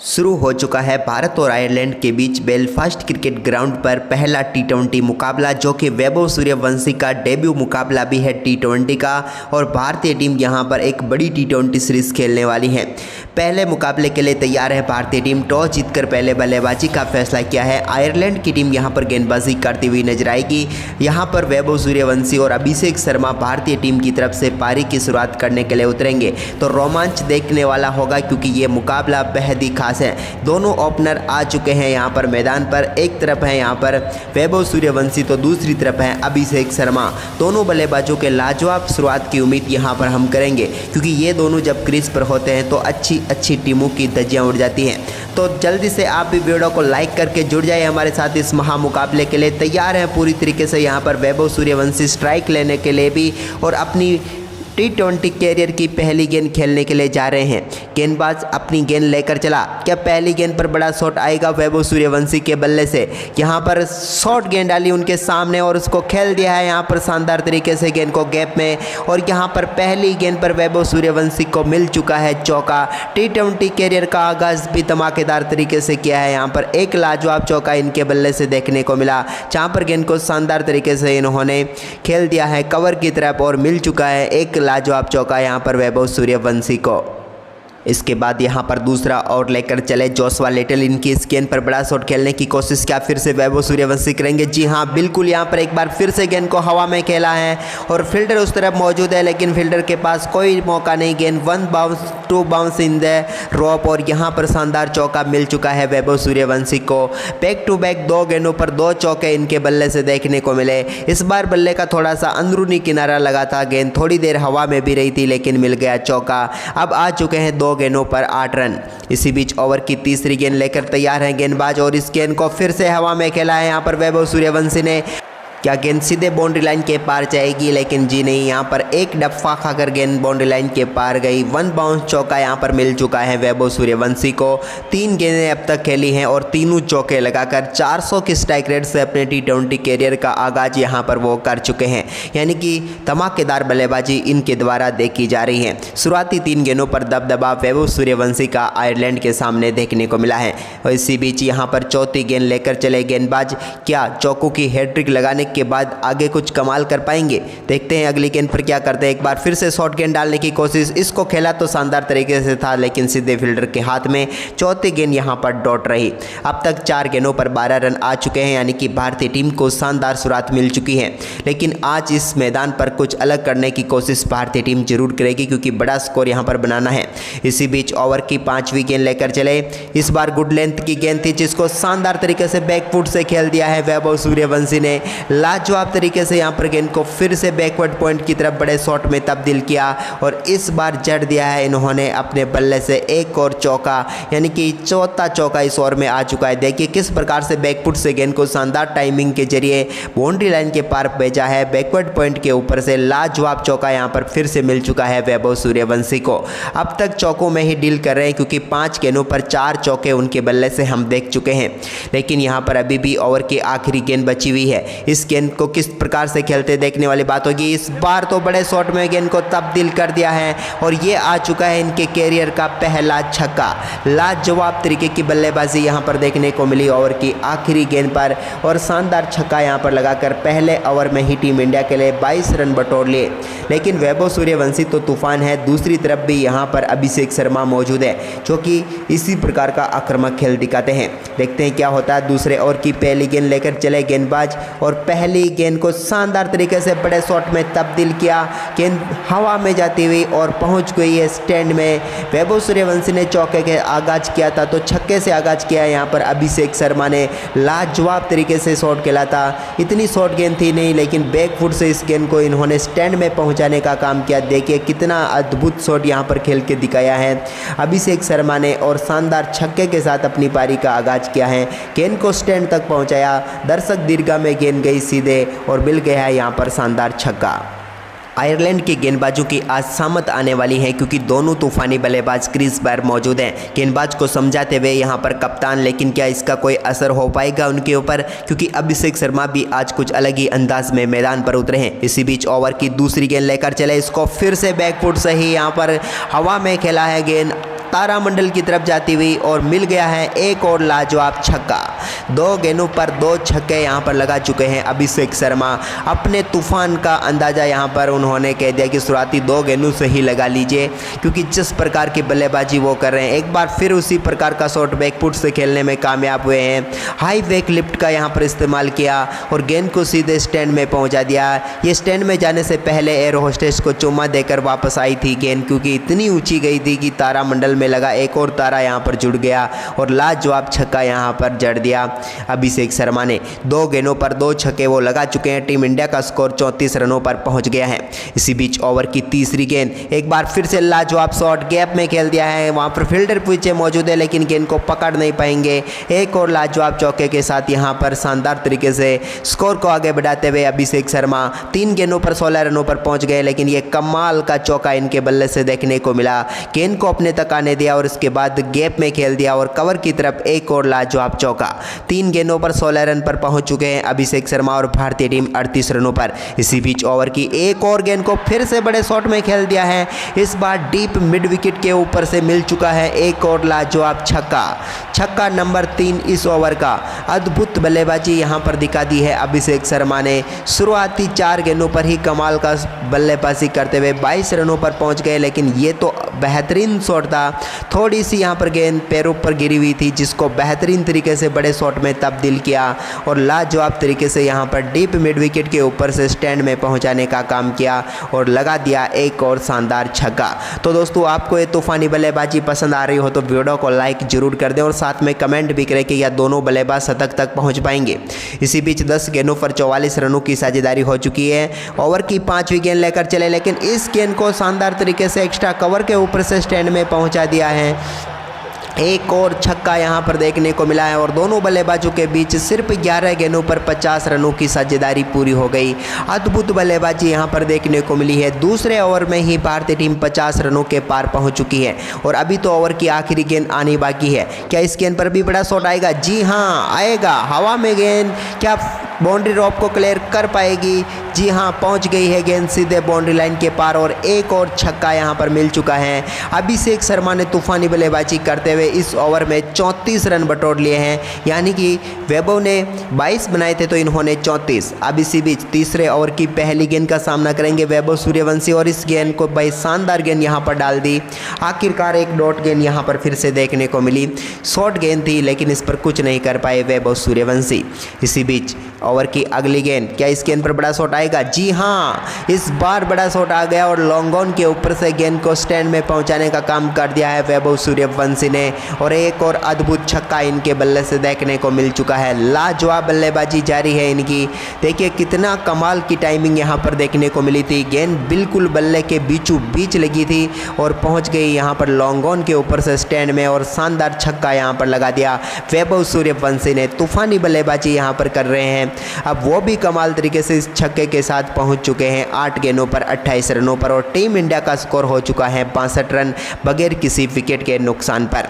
शुरू हो चुका है भारत और आयरलैंड के बीच बेलफास्ट क्रिकेट ग्राउंड पर पहला टी20 मुकाबला, जो कि वैभव सूर्यवंशी का डेब्यू मुकाबला भी है टी20 का। और भारतीय टीम यहां पर एक बड़ी टी20 सीरीज खेलने वाली है। पहले मुकाबले के लिए तैयार है भारतीय टीम। टॉस जीतकर पहले बल्लेबाजी का फैसला किया है। आयरलैंड की टीम यहां पर गेंदबाजी करती हुई नजर आएगी। यहां पर वैभव सूर्यवंशी और अभिषेक शर्मा भारतीय टीम की तरफ से पारी की शुरुआत करने के लिए उतरेंगे, तो रोमांच देखने वाला होगा, क्योंकि ये मुकाबला बेहद ही खास है। दोनों ओपनर आ चुके हैं यहाँ पर मैदान पर। एक तरफ है यहाँ पर वैभव सूर्यवंशी, तो दूसरी तरफ है अभिषेक शर्मा। दोनों बल्लेबाजों के लाजवाब शुरुआत की उम्मीद यहाँ पर हम करेंगे, क्योंकि ये दोनों जब क्रीज पर होते हैं तो अच्छी टीमों की धज्जियाँ उड़ जाती हैं। तो जल्दी से आप भी वीडियो को लाइक करके जुड़ जाए हमारे साथ। इस महामुकाबले के लिए तैयार हैं पूरी तरीके से यहाँ पर वैभव सूर्यवंशी स्ट्राइक लेने के लिए भी, और अपनी टी20 कैरियर की पहली गेंद खेलने के लिए जा रहे हैं। गेंदबाज अपनी गेंद लेकर चला। क्या पहली गेंद पर बड़ा शॉट आएगा वैभव सूर्यवंशी के बल्ले से? यहाँ पर शॉर्ट गेंद डाली उनके सामने और उसको खेल दिया है यहाँ पर शानदार तरीके से गेंद को गैप में। और यहाँ पर पहली गेंद पर वैभव सूर्यवंशी को मिल चुका है चौका। टी20 कैरियर का आगाज भी धमाकेदार तरीके से किया है। यहाँ पर एक लाजवाब चौका इनके बल्ले से देखने को मिला, जहाँ पर गेंद को शानदार तरीके से इन्होंने खेल दिया है कवर की तरफ, और मिल चुका है एक लाजवाब चौका यहाँ पर वैभव सूर्यवंशी को। इसके बाद यहाँ पर दूसरा और लेकर चले जोशुआ लिटल। इनकी इस गेंद पर बड़ा शॉट खेलने की कोशिश क्या फिर से वैभव सूर्यवंशी करेंगे? जी हाँ, बिल्कुल। यहाँ पर एक बार फिर से गेंद को हवा में खेला है और फील्डर उस तरफ मौजूद है, लेकिन फील्डर के पास कोई मौका नहीं। गेंद 1 bounce 2 bounce in the rope, और यहाँ पर शानदार चौका मिल चुका है वैभव सूर्यवंशी को। बैक टू बैक 2 गेंदों पर 2 चौके इनके बल्ले से देखने को मिले। इस बार बल्ले का थोड़ा सा अंदरूनी किनारा लगा था, गेंद थोड़ी देर हवा में भी रही थी, लेकिन मिल गया चौका। अब आ चुके हैं 2 गेंदों पर 8 रन। इसी बीच ओवर की तीसरी गेंद लेकर तैयार हैं गेंदबाज, और इस गेंद को फिर से हवा में खेला है यहाँ पर वैभव सूर्यवंशी ने। क्या गेंद सीधे बाउंड्री लाइन के पार जाएगी? लेकिन जी नहीं, यहाँ पर एक डप्पा खाकर गेंद बाउंड्री लाइन के पार गई। 1 बाउंस चौका यहाँ पर मिल चुका है वैभव सूर्यवंशी को। 3 गेंदें अब तक खेली हैं और तीनों चौके लगाकर 400 की स्ट्राइक रेट से अपने टी20 कैरियर का आगाज यहाँ पर वो कर चुके हैं। यानी कि धमाकेदार बल्लेबाजी इनके द्वारा देखी जा रही है। शुरुआती 3 गेंदों पर दबदबा वैभव सूर्यवंशी का आयरलैंड के सामने देखने को मिला है। और इसी बीच यहाँ पर चौथी गेंद लेकर चले गेंदबाज। क्या चौकों की हैट्रिक लगाने के बाद आगे कुछ कमाल कर पाएंगे? देखते हैं अगली गेंद पर क्या करते हैं। एक बार फिर से शॉर्ट गेंद डालने की कोशिश, इसको खेला तो शानदार तरीके से था, लेकिन सीधे फील्डर के हाथ में। चौथी गेंद यहां पर डॉट रही। अब तक 4 गेंदों पर 12 रन आ चुके हैं, यानी कि भारतीय टीम को शानदार शुरुआत मिल चुकी है। लेकिन आज इस मैदान पर कुछ अलग करने की कोशिश भारतीय टीम जरूर करेगी, क्योंकि बड़ा स्कोर यहां पर बनाना है। इसी बीच ओवर की 5वीं गेंद लेकर चले। इस बार गुड लेंथ की गेंद थी, जिसको शानदार तरीके से बैकफुट से खेल दिया है वैभव सूर्यवंशी ने। लाजवाब तरीके से यहाँ पर गेंद को फिर से बैकवर्ड पॉइंट की तरफ बड़े शॉट में तब्दील किया, और इस बार जड़ दिया है इन्होंने अपने बल्ले से एक और चौका, यानी कि चौथा चौका इस ओवर में आ चुका है। देखिए किस प्रकार से बैकफुट से गेंद को शानदार टाइमिंग के जरिए बाउंड्री लाइन के पार भेजा है। बैकवर्ड पॉइंट के ऊपर से लाजवाब चौका यहाँ पर फिर से मिल चुका है वैभव सूर्यवंशी को। अब तक चौकों में ही डील कर रहे हैं, क्योंकि 5 गेंदों पर 4 चौके उनके बल्ले से हम देख चुके हैं। लेकिन यहाँ पर अभी भी ओवर की आखिरी गेंद बची हुई है। इस गेंद को किस प्रकार से खेलते देखने वाली बात होगी। इस बार तो बड़े शॉट में गेंद को तब्दील कर दिया है, और ये आ चुका है इनके कैरियर का पहला छक्का। लाजवाब तरीके की बल्लेबाजी यहाँ पर देखने को मिली ओवर की आखिरी गेंद पर, और शानदार छक्का यहाँ पर लगाकर पहले ओवर में ही टीम इंडिया के लिए 22 रन बटोर लिए। लेकिन वैभव सूर्यवंशी तो तूफान है, दूसरी तरफ भी यहाँ पर अभिषेक शर्मा मौजूद है, जो कि इसी प्रकार का आक्रामक खेल दिखाते हैं। देखते हैं क्या होता है। दूसरे ओवर की पहली गेंद लेकर चले गेंदबाज, और पहली गेंद को शानदार तरीके से बड़े शॉट में तब्दील किया। गेंद हवा में जाती हुई और पहुंच गई है स्टैंड में। वैभव सूर्यवंशी ने चौके के आगाज किया था, तो छक्के से आगाज किया यहाँ पर अभिषेक शर्मा ने। लाजवाब तरीके से शॉट खेला था। इतनी शॉर्ट गेंद थी नहीं, लेकिन बैकफुट से इस गेंद को इन्होंने स्टैंड में पहुंचाने का काम किया। देखिए कितना अद्भुत शॉट यहाँ पर खेल के दिखाया है अभिषेक शर्मा ने, और शानदार छक्के के साथ अपनी पारी का आगाज किया है। गेंद को स्टैंड तक पहुंचाया, दर्शक दीर्घा में गेंद गई सीधे, और मिल गया है यहाँ पर शानदार छक्का। आयरलैंड के गेंदबाजों की आज शामत आने वाली है, क्योंकि दोनों तूफानी बल्लेबाज क्रीज पर मौजूद हैं। गेंदबाज को समझाते हुए यहाँ पर कप्तान, लेकिन क्या इसका कोई असर हो पाएगा उनके ऊपर? क्योंकि अभिषेक शर्मा भी आज कुछ अलग ही अंदाज में मैदान पर उतरे हैं। इसी बीच ओवर की दूसरी गेंद लेकर चले। इसको फिर से बैकफुट से ही यहाँ पर हवा में खेला है गेंद, तारामंडल की तरफ जाती हुई और मिल गया है एक और लाजवाब छक्का। 2 गेंदों पर 2 छक्के यहाँ पर लगा चुके हैं अभिषेक शर्मा। अपने तूफान का अंदाज़ा यहाँ पर उन्होंने कह दिया कि शुरुआती 2 गेंदों से ही लगा लीजिए, क्योंकि जिस प्रकार की बल्लेबाजी वो कर रहे हैं, एक बार फिर उसी प्रकार का शॉट बैकफुट से खेलने में कामयाब हुए हैं। हाई वेक लिफ्ट का यहाँ पर इस्तेमाल किया और गेंद को सीधे स्टैंड में पहुँचा दिया। ये स्टैंड में जाने से पहले एयर होस्टेस को चुम्मा देकर वापस आई थी गेंद, क्योंकि इतनी ऊंची गई थी कि तारामंडल में लगा एक और तारा यहाँ पर जुड़ गया और लाजवाब छक्का यहाँ पर जड़ दिया अभिषेक शर्मा ने। 2 गेंदों पर 2 छक्के वो लगा चुके हैं। टीम इंडिया का स्कोर 34 रनों पर पहुंच गया है। इसी बीच ओवर की तीसरी गेंद, एक बार फिर से लाजवाब शॉट गैप में खेल दिया है। वहां पर फील्डर पीछे मौजूद है लेकिन गेंद को पकड़ नहीं पाएंगे। एक और लाजवाब चौके के साथ यहां पर शानदार तरीके से स्कोर को आगे बढ़ाते हुए अभिषेक शर्मा 3 गेंदों पर 16 रनों पर पहुंच गए, लेकिन ये कमाल का चौका इनके बल्ले से देखने को मिला। गेंद को अपने तक आने दिया और उसके बाद गैप में खेल दिया और कवर की तरफ एक और लाजवाब चौका। 3 गेंदों पर 16 रन पर पहुंच चुके हैं अभिषेक शर्मा और भारतीय टीम 38 रनों पर। इसी बीच ओवर की एक और गेंद को फिर से बड़े शॉट में खेल दिया है। इस बार डीप मिड विकेट के ऊपर से मिल चुका है एक और लाजवाब छक्का। छक्का नंबर 3 इस ओवर का। अद्भुत बल्लेबाजी यहां पर दिखा दी है अभिषेक शर्मा ने। शुरुआती 4 गेंदों पर ही कमाल का बल्लेबाजी करते हुए 22 रनों पर पहुंच गए, लेकिन ये तो बेहतरीन शॉट था। थोड़ी सी यहां पर गेंद पैरों पर गिरी हुई थी, जिसको बेहतरीन तरीके से बड़े शॉट में तब्दील किया और लाजवाब तरीके से यहां पर डीप मिड विकेट के ऊपर से स्टैंड में पहुंचाने का काम किया और लगा दिया एक और शानदार छक्का। तो दोस्तों, आपको ये तूफानी बल्लेबाजी पसंद आ रही हो तो वीडियो को लाइक जरूर कर दें और साथ में कमेंट भी करें कि यह दोनों बल्लेबाज शतक तक पहुंच पाएंगे। इसी बीच 10 गेंदों पर 44 रनों की साझेदारी हो चुकी है। ओवर की 5वीं गेंद लेकर चले, लेकिन इस गेंद को शानदार तरीके से एक्स्ट्रा कवर के ऊपर से स्टैंड में पहुंचा दिया है। एक और छक्का यहां पर देखने को मिला है और दोनों बल्लेबाजों के बीच सिर्फ 11 गेंदों पर 50 रनों की साझेदारी पूरी हो गई। अद्भुत बल्लेबाजी यहां पर देखने को मिली है। दूसरे ओवर में ही भारतीय टीम 50 रनों के पार पहुंच चुकी है और अभी तो ओवर की आखिरी गेंद आनी बाकी है। क्या इस गेंद पर भी बड़ा शॉट आएगा? जी हाँ, आएगा। हवा में गेंद क्या बाउंड्री रॉप को क्लियर कर पाएगी? जी हाँ, पहुंच गई है गेंद सीधे बाउंड्री लाइन के पार और एक और छक्का यहां पर मिल चुका है। अभिषेक शर्मा ने तूफानी बल्लेबाजी करते हुए इस ओवर में 34 रन बटोर लिए हैं, यानी कि वैभव ने 22 बनाए थे तो इन्होंने 34। अब इसी बीच तीसरे ओवर की पहली गेंद का सामना करेंगे वैभव सूर्यवंशी और इस गेंद को भाई शानदार गेंद यहां पर डाल दी। आखिरकार एक डॉट गेंद यहां पर फिर से देखने को मिली। शॉर्ट गेंद थी लेकिन इस पर कुछ नहीं कर पाए वैभव सूर्यवंशी। इसी बीच ओवर की अगली गेंद, क्या इस गेंद पर बड़ा शॉट आएगा? जी हाँ, इस बार बड़ा शॉट आ गया और लॉन्ग ऑन के ऊपर से गेंद को स्टैंड में पहुंचाने का काम कर दिया है वैभव सूर्यवंशी ने और एक और अद्भुत छक्का इनके बल्ले से देखने को मिल चुका है। लाजवाब बल्लेबाजी जारी है इनकी। देखिए कितना कमाल की टाइमिंग यहाँ पर देखने को मिली थी। गेंद बिल्कुल बल्ले के बीचों बीच लगी थी और पहुँच गई यहाँ पर लॉन्ग ऑन के ऊपर से स्टैंड में और शानदार छक्का यहाँ पर लगा दिया वैभव सूर्यवंशी ने। तूफानी बल्लेबाजी यहाँ पर कर रहे हैं। अब वो भी कमाल तरीके से इस छक्के के साथ पहुंच चुके हैं 8 गेंदों पर 28 रनों पर और टीम इंडिया का स्कोर हो चुका है 62 रन बगैर किसी विकेट के नुकसान पर।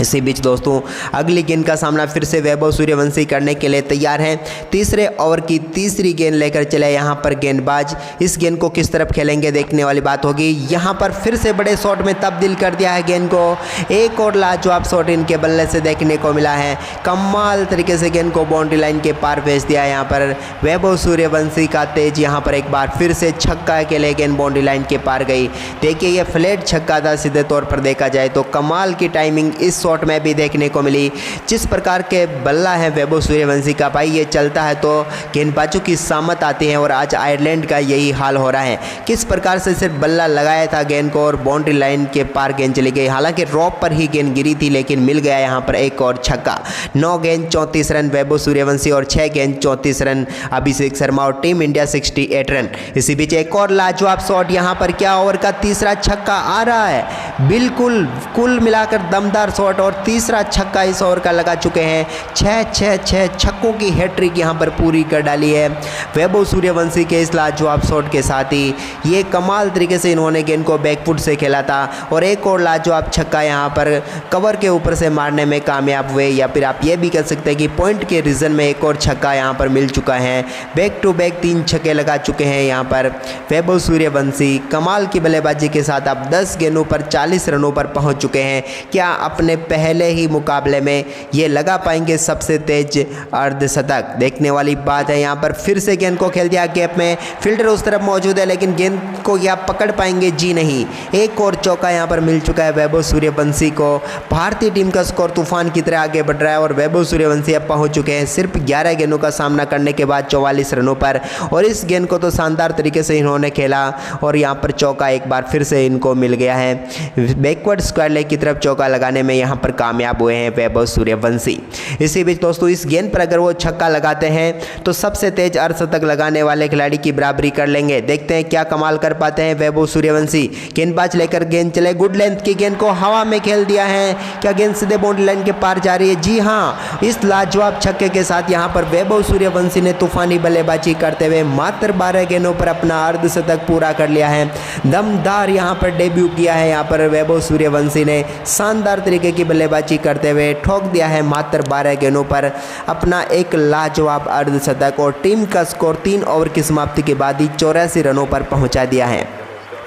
इसी बीच दोस्तों, अगली गेंद का सामना फिर से वैभव सूर्यवंशी करने के लिए तैयार हैं। तीसरे ओवर की तीसरी गेंद लेकर चले यहाँ पर गेंदबाज। इस गेंद को किस तरफ खेलेंगे देखने वाली बात होगी। यहाँ पर फिर से बड़े शॉट में तब्दील कर दिया है गेंद को। एक और लाजवाब शॉट इनके बल्ले से देखने को मिला है। कमाल तरीके से गेंद को बाउंड्री लाइन के पार भेज दिया यहाँ पर वैभव सूर्यवंशी का तेज। यहाँ पर एक बार फिर से छक्का के लिए गेंद बाउंड्री लाइन के पार गई। देखिए ये फ्लैट छक्का था सीधे तौर पर देखा जाए तो। कमाल की टाइमिंग इस शॉट में भी देखने को मिली। जिस प्रकार के बल्ला है वैभव सूर्यवंशी का, भाई ये चलता है तो गेंदबाजों की सामत आती है और आज आयरलैंड का यही हाल हो रहा है। किस प्रकार से सिर्फ बल्ला लगाया था गेंद को और बाउंड्री लाइन के पार गेंद चली गई। हालांकि रॉप पर ही गेंद गिरी थी लेकिन मिल गया यहाँ पर एक और छक्का। 9 गेंद 34 रन वैभव सूर्यवंशी और 6 गेंद 34 रन अभिषेक शर्मा और टीम इंडिया 68 रन। इसी बीच एक और लाजवाब शॉट यहाँ पर, क्या ओवर का तीसरा छक्का आ रहा है। बिल्कुल कुल मिलाकर दमदार शॉट और तीसरा छक्का इस ओवर का लगा चुके हैं। 6 छक्कों की हैट्रिक यहाँ पर पूरी कर डाली है वैभव सूर्यवंशी के इस लाजवाब शॉट के साथ ही। ये कमाल तरीके से इन्होंने गेंद को बैकफुट से खेला था और एक और लाजवाब छक्का यहाँ पर कवर के ऊपर से मारने में कामयाब हुए, या फिर आप ये भी कह सकते हैं कि पॉइंट के रीजन में एक और छक्का यहाँ पर मिल चुका है। बैक टू बैक 3 छक्के लगा चुके हैं यहाँ पर वैभव सूर्यवंशी। कमाल की बल्लेबाजी के साथ अब 10 गेंदों पर 40 रनों पर पहुंच चुके हैं। क्या अपने पहले ही मुकाबले में ये लगा पाएंगे सबसे तेज अर्धशतक? देखने वाली बात है। यहाँ पर फिर से गेंद को खेल दिया गैप में, फील्डर उस तरफ मौजूद है लेकिन गेंद को क्या पकड़ पाएंगे? जी नहीं। एक और चौका यहाँ पर मिल चुका है वैभव सूर्यवंशी को। भारतीय टीम का स्कोर तूफान की तरह आगे बढ़ रहा है और वैभव सूर्यवंशी अब पहुंच चुके हैं सिर्फ 11 गेंदों का सामना करने के बाद 44 रनों पर, और इस गेंद को तो शानदार तरीके से इन्होंने खेला और यहाँ पर चौका एक बार फिर से इनको मिल गया है। बैकवर्ड स्क्वायर लेग की तरफ चौका लगाने में यहाँ पर कामयाब हुए हैं वैभव सूर्यवंशी। इसी बीच दोस्तों इस गेंद पर अगर वो छक्का लगाते हैं तो सबसे तेज अर्धशतक लगाने वाले खिलाड़ी की बराबरी कर लेंगे। देखते हैं क्या कमाल कर पाते हैं वैभव सूर्यवंशी। गेंदबाज लेकर गेंद चले, गुड लेंथ की गेंद को हवा में खेल दिया है। क्या गेंद सीधे बाउंड्री लाइन के पार जा रही है? जी हाँ। इस लाजवाब छक्के के साथ यहाँ पर वैभव सूर्यवंशी ने तूफानी बल्लेबाजी करते हुए मात्र 12 गेंदों पर अपना अर्धशतक पूरा कर लिया है। दमदार यहाँ पर डेब्यू किया है यहाँ पर वैभव सूर्यवंशी ने। शानदार तरीके की बल्लेबाजी करते हुए ठोक दिया है मात्र 12 गेंदों पर अपना एक लाजवाब अर्धशतक और टीम का स्कोर 3 ओवर की समाप्ति के बाद ही 84 रनों पर पहुंचा दिया है।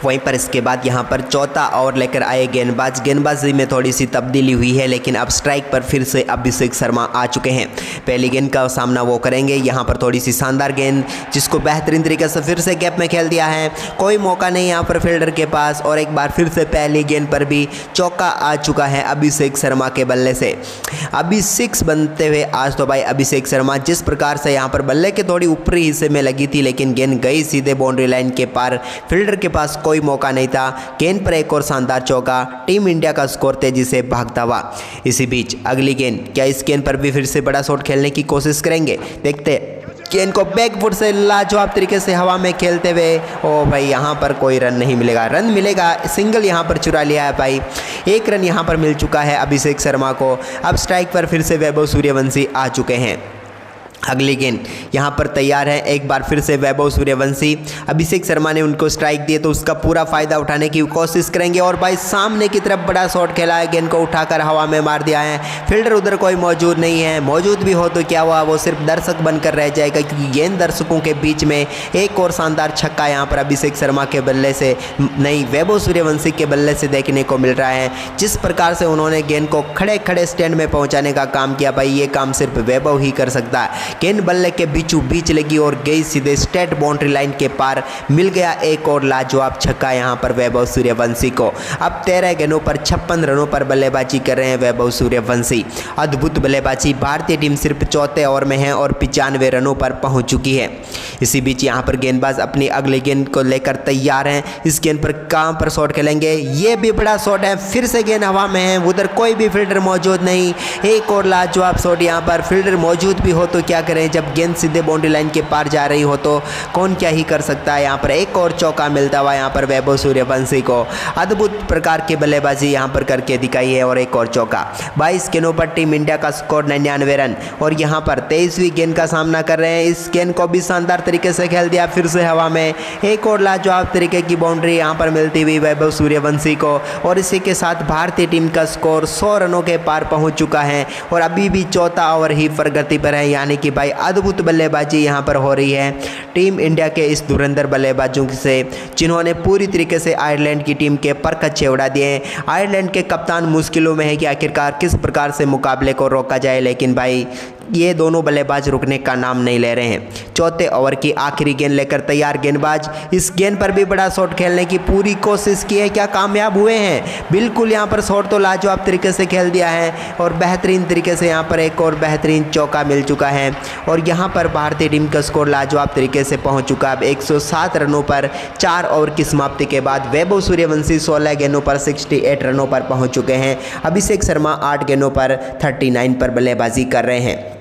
वहीं पर इसके बाद यहाँ पर चौथा ओवर लेकर आए गेंदबाजी में थोड़ी सी तब्दीली हुई है, लेकिन अब स्ट्राइक पर फिर से अभिषेक शर्मा आ चुके हैं। पहली गेंद का सामना वो करेंगे। यहाँ पर थोड़ी सी शानदार गेंद जिसको बेहतरीन तरीके से फिर से गैप में खेल दिया है। कोई मौका नहीं यहाँ पर फील्डर के पास, और एक बार फिर से पहली गेंद पर भी चौका आ चुका है अभिषेक शर्मा के बल्ले से। अभी 6 बनते हुए आज तो भाई अभिषेक शर्मा जिस प्रकार से यहाँ पर बल्ले के थोड़ी ऊपरी हिस्से में लगी थी, लेकिन गेंद गई सीधे बाउंड्री लाइन के पार। फील्डर के पास कोई मौका नहीं था। गेंद पर एक और शानदार चौका, टीम इंडिया का स्कोर तेजी से भागता हुआ। इसी बीच अगली गेंद, क्या इस गेंद पर भी फिर से बड़ा शॉट खेलने की कोशिश करेंगे? देखते गेंद को बैकफुट से लाजवाब तरीके से हवा में खेलते हुए। ओ भाई यहाँ पर कोई रन नहीं मिलेगा। रन मिलेगा, सिंगल यहाँ पर चुरा लिया है भाई। 1 रन यहाँ पर मिल चुका है अभिषेक शर्मा को। अब स्ट्राइक पर फिर से वैभव सूर्यवंशी आ चुके हैं। अगली गेंद यहाँ पर तैयार है। एक बार फिर से वैभव सूर्यवंशी, अभिषेक शर्मा ने उनको स्ट्राइक दिए तो उसका पूरा फायदा उठाने की कोशिश करेंगे, और भाई सामने की तरफ बड़ा शॉट खेला है। गेंद को उठाकर हवा में मार दिया है। फील्डर उधर कोई मौजूद नहीं है। मौजूद भी हो तो क्या हुआ, वो सिर्फ दर्शक बनकर रह जाएगा, क्योंकि गेंद दर्शकों के बीच में। एक और शानदार छक्का यहाँ पर अभिषेक शर्मा के बल्ले से नहीं, वैभव सूर्यवंशी के बल्ले से देखने को मिल रहा है। जिस प्रकार से उन्होंने गेंद को खड़े खड़े स्टैंड में पहुँचाने का काम किया, भाई ये काम सिर्फ वैभव ही कर सकता है। गेंद बल्ले के बीचों बीच लगी और गई सीधे स्ट्रेट बाउंड्री लाइन के पार। मिल गया एक और लाजवाब छक्का यहाँ पर वैभव सूर्यवंशी को। अब 13 गेंदों पर 56 रनों पर बल्लेबाजी कर रहे हैं वैभव सूर्यवंशी। अद्भुत बल्लेबाजी। भारतीय टीम सिर्फ चौथे ओवर में है और 95 रनों पर पहुंच चुकी है। इसी बीच यहाँ पर गेंदबाज अपनी अगली गेंद को लेकर तैयार हैं। इस गेंद पर कहाँ पर शॉट खेलेंगे? ये भी बड़ा शॉट है। फिर से गेंद हवा में है, उधर कोई भी फील्डर मौजूद नहीं। एक और लाजवाब शॉट यहाँ पर। फील्डर मौजूद भी हो तो क्या करें, जब गेंद सीधे बाउंड्री लाइन के पार जा रही हो तो कौन क्या ही कर सकता है। यहाँ पर एक और चौका मिलता हुआ यहाँ पर वैभव सूर्यवंशी को। अद्भुत प्रकार की बल्लेबाजी यहाँ पर करके दिखाई है और एक और चौका। 22 गेंदों पर टीम इंडिया का स्कोर 99 रन, और यहाँ पर 23वीं गेंद का सामना कर रहे हैं। इस गेंद को भी शानदार तरीके से खेल दिया, फिर से हवा में। एक और लाजवाब तरीके की बाउंड्री यहाँ पर मिलती हुई वैभव सूर्यवंशी को, और इसी के साथ भारतीय टीम का स्कोर 100 रनों के पार पहुँच चुका है और अभी भी चौथा ओवर ही प्रगति पर है। यानी कि भाई अद्भुत बल्लेबाजी यहाँ पर हो रही है टीम इंडिया के इस धुरंधर बल्लेबाजों से, जिन्होंने पूरी तरीके से आयरलैंड की टीम के पर कच्चे उड़ा दिए हैं। आयरलैंड के कप्तान मुश्किलों में है कि आखिरकार किस प्रकार से मुकाबले को रोका जाए, लेकिन भाई ये दोनों बल्लेबाज रुकने का नाम नहीं ले रहे हैं। चौथे ओवर की आखिरी गेंद लेकर तैयार गेंदबाज। इस गेंद पर भी बड़ा शॉट खेलने की पूरी कोशिश की है, क्या कामयाब हुए हैं? बिल्कुल, यहाँ पर शॉट तो लाजवाब तरीके से खेल दिया है और बेहतरीन तरीके से यहाँ पर एक और बेहतरीन चौका मिल चुका है, और यहाँ पर भारतीय टीम का स्कोर लाजवाब तरीके से पहुँच चुका है। अब 107 रनों पर 4 ओवर की समाप्ति के बाद वैभव सूर्यवंशी 16 गेंदों पर 68 रनों पर पहुँच चुके हैं। अभिषेक शर्मा 8 गेंदों पर 39 पर बल्लेबाजी कर रहे हैं।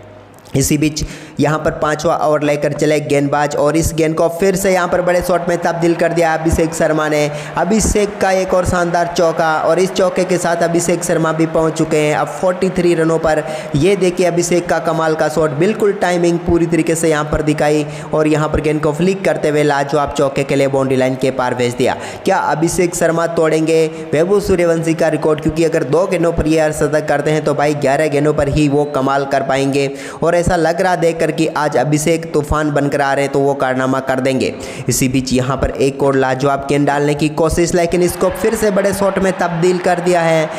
इसी बीच यहाँ पर 5वां ओवर लेकर चले गेंदबाज और इस गेंद को फिर से यहाँ पर बड़े शॉट में तब्दील कर दिया अभिषेक शर्मा ने। अभिषेक का एक और शानदार चौका और इस चौके के साथ अभिषेक शर्मा भी पहुंच चुके हैं अब 43 रनों पर। ये देखिए अभिषेक का कमाल का शॉट, बिल्कुल टाइमिंग पूरी तरीके से यहाँ पर दिखाई और यहाँ पर गेंद को फ्लिक करते हुए लाजवाब चौके के लिए बाउंड्री लाइन के पार भेज दिया। क्या अभिषेक शर्मा तोड़ेंगे वैभव सूर्यवंशी का रिकॉर्ड? क्योंकि अगर 2 गेंदों पर ये अर्धशतक करते हैं तो भाई 11 गेंदों पर ही वो कमाल कर पाएंगे और ऐसा लग रहा देखकर कि आज अभिषेक तूफान बनकर आ रहे हैं तो वो कारनामा कर देंगे। इसी बीच यहाँ पर एक और लाजवाब गेंद डालने की कोशिश, लेकिन इसको फिर से बड़े शॉट में तब्दील कर दिया है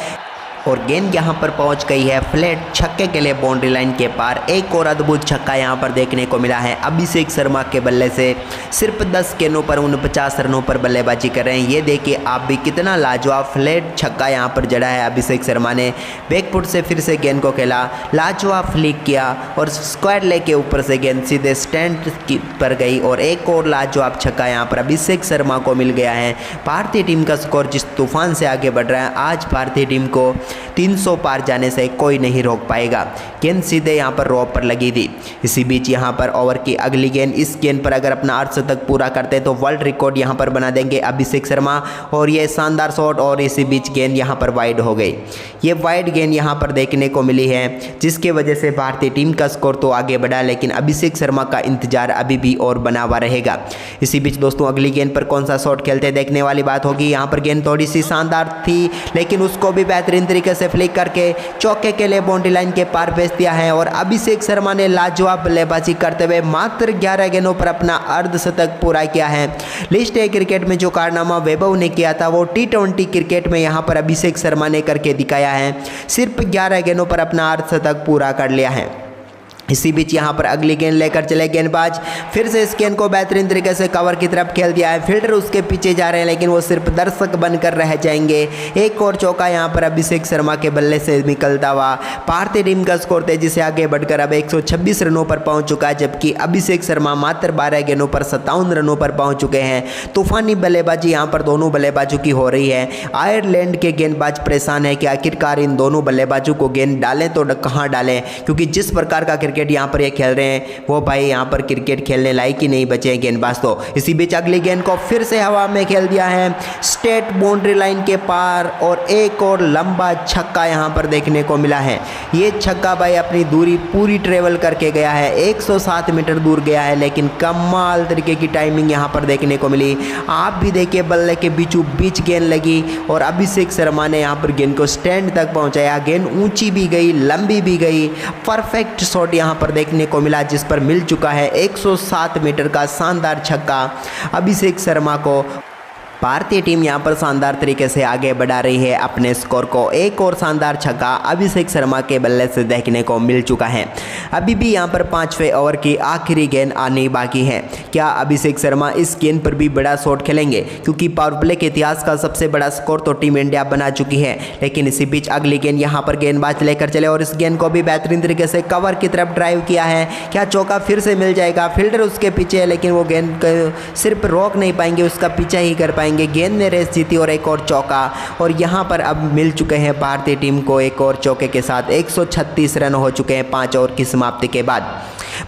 और गेंद यहाँ पर पहुँच गई है फ्लैट छक्के के लिए बाउंड्री लाइन के पार। एक और अद्भुत छक्का यहाँ पर देखने को मिला है अभिषेक शर्मा के बल्ले से। सिर्फ 10 गेंदों पर 49 रनों पर बल्लेबाजी कर रहे हैं। ये देखिए आप भी कितना लाजवाब फ्लैट छक्का यहाँ पर जड़ा है अभिषेक शर्मा ने। बैकफुट से फिर से गेंद को खेला, लाजवाब फ्लिक किया और स्क्वायर लेग के ऊपर से गेंद सीधे स्टैंड पर गई और एक और लाजवाब छक्का यहाँ पर अभिषेक शर्मा को मिल गया है। भारतीय टीम का स्कोर जिस तूफान से आगे बढ़ रहा है, आज भारतीय टीम को 300 पार जाने से कोई नहीं रोक पाएगा। गेंद सीधे यहाँ पर रॉ पर लगी थी। इसी बीच यहाँ पर ओवर की अगली गेंद, इस गेंद पर अगर अपना अर्धशतक पूरा करते तो वर्ल्ड रिकॉर्ड यहाँ पर बना देंगे अभिषेक शर्मा और ये शानदार शॉट और इसी बीच गेंद यहाँ पर वाइड हो गई। ये वाइड गेंद यहाँ पर देखने को मिली है जिसकी वजह से भारतीय टीम का स्कोर तो आगे बढ़ा, लेकिन अभिषेक शर्मा का इंतजार अभी भी और बना हुआ रहेगा। इसी बीच दोस्तों अगली गेंद पर कौन सा शॉट खेलते देखने वाली बात होगी। यहाँ पर गेंद थोड़ी सी शानदार थी लेकिन उसको भी बेहतरीन तरीके से फ्लिक करके चौके के लिए बाउंड्री लाइन के पार भेज दिया है और अभिषेक शर्मा ने लाजवाब बल्लेबाजी करते हुए मात्र 11 गेंदों पर अपना अर्धशतक पूरा किया है। लिस्ट ए क्रिकेट में जो कारनामा वैभव ने किया था वो T20 क्रिकेट में यहां पर अभिषेक शर्मा ने करके दिखाया है। सिर्फ 11 गेंदों पर अपना अर्धशतक पूरा कर लिया है। इसी बीच यहाँ पर अगली गेंद लेकर चले गेंदबाज, फिर से इस गेंद को बेहतरीन तरीके से कवर की तरफ खेल दिया है। फील्डर उसके पीछे जा रहे हैं लेकिन वो सिर्फ दर्शक बनकर रह जाएंगे। एक और चौका यहाँ पर अभिषेक शर्मा के बल्ले से निकलता हुआ। भारतीय टीम का स्कोर तेजी से आगे बढ़कर अब 126 रनों पर पहुंच चुका है, जबकि अभिषेक शर्मा मात्र 12 गेंदों पर 57 रनों पर पहुंच चुके हैं। तूफानी बल्लेबाजी यहाँ पर दोनों बल्लेबाजों की हो रही है। आयरलैंड के गेंदबाज परेशान है कि आखिरकार इन दोनों बल्लेबाजों को गेंद डालें तो कहाँ डालें, क्योंकि जिस प्रकार का क्रिकेट यहाँ पर ये खेल रहे हैं वो भाई यहाँ पर क्रिकेट खेलने लायक ही नहीं बचे हैं गेंदबाज तो। इसी बीच अगली गेंद को फिर से हवा में खेल दिया है स्ट्रेट बाउंड्री लाइन के पार और एक और लंबा छक्का यहाँ पर देखने को मिला है। ये छक्का भाई अपनी दूरी पूरी ट्रेवल करके गया है, 107 मीटर दूर गया है, लेकिन कमाल तरीके की टाइमिंग यहाँ पर देखने को मिली। आप भी देखिए बल्ले के बीचों बीच गेंद लगी और अभिषेक शर्मा ने यहाँ पर गेंद को स्टैंड तक पहुँचाया। गेंद ऊंची भी गई, लंबी भी गई, परफेक्ट शॉट यहाँ पर देखने को मिला जिस पर मिल चुका है 107 मीटर का शानदार छक्का अभिषेक शर्मा को। भारतीय टीम यहां पर शानदार तरीके से आगे बढ़ा रही है अपने स्कोर को। एक और शानदार छक्का अभिषेक शर्मा के बल्ले से देखने को मिल चुका है। अभी भी यहां पर 5वें ओवर की आखिरी गेंद आनी बाकी है। क्या अभिषेक शर्मा इस गेंद पर भी बड़ा शॉट खेलेंगे, क्योंकि पावर प्ले के इतिहास का सबसे बड़ा स्कोर तो टीम इंडिया बना चुकी है। लेकिन इसी बीच अगली गेंद यहां पर गेंदबाज लेकर चले और इस गेंद को भी बेहतरीन तरीके से कवर की तरफ ड्राइव किया है। क्या चौका फिर से मिल जाएगा? फील्डर उसके पीछे है लेकिन वो गेंद सिर्फ रोक नहीं पाएंगे, उसका पीछा ही कर पाएंगे। गेंद ने रेस जीती और एक और चौका और यहां पर अब मिल चुके हैं भारतीय टीम को एक और चौके के साथ 136 रन हो चुके हैं 5 ओवर की समाप्ति के बाद।